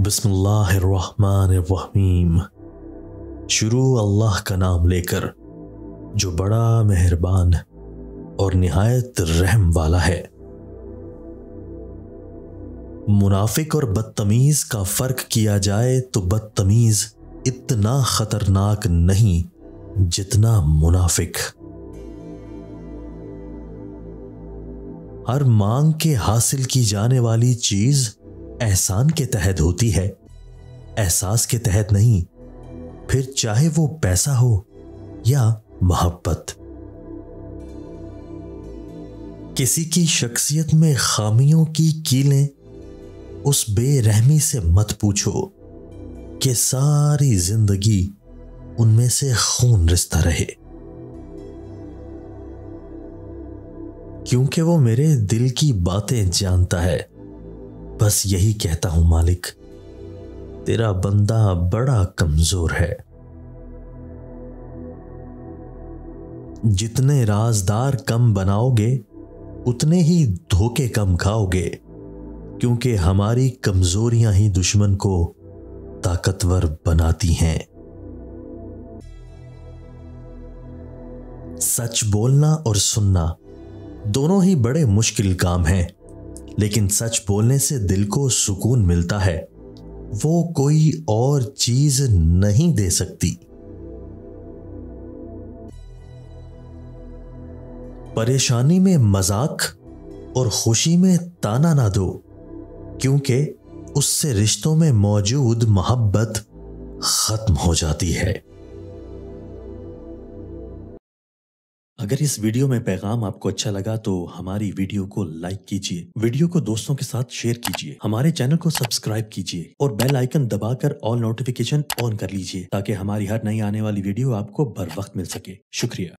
बिस्मिल्लाहिर्रहमानिर्रहीम। शुरू अल्लाह का नाम लेकर जो बड़ा मेहरबान और निहायत रहम वाला है। मुनाफिक और बदतमीज का फर्क किया जाए तो बदतमीज इतना खतरनाक नहीं जितना मुनाफिक। हर मांग के हासिल की जाने वाली चीज एहसान के तहत होती है, एहसास के तहत नहीं, फिर चाहे वो पैसा हो या मोहब्बत। किसी की शख्सियत में खामियों की कीलें उस बेरहमी से मत पूछो कि सारी जिंदगी उनमें से खून रिश्ता रहे, क्योंकि वो मेरे दिल की बातें जानता है। बस यही कहता हूं मालिक, तेरा बंदा बड़ा कमजोर है। जितने राजदार कम बनाओगे उतने ही धोखे कम खाओगे, क्योंकि हमारी कमजोरियां ही दुश्मन को ताकतवर बनाती हैं। सच बोलना और सुनना दोनों ही बड़े मुश्किल काम हैं, लेकिन सच बोलने से दिल को सुकून मिलता है, वो कोई और चीज नहीं दे सकती। परेशानी में मजाक और खुशी में ताना ना दो, क्योंकि उससे रिश्तों में मौजूद मोहब्बत खत्म हो जाती है। अगर इस वीडियो में पैगाम आपको अच्छा लगा तो हमारी वीडियो को लाइक कीजिए, वीडियो को दोस्तों के साथ शेयर कीजिए, हमारे चैनल को सब्सक्राइब कीजिए और बेल आइकन दबाकर ऑल नोटिफिकेशन ऑन कर लीजिए, ताकि हमारी हर नई आने वाली वीडियो आपको बर वक्त मिल सके। शुक्रिया।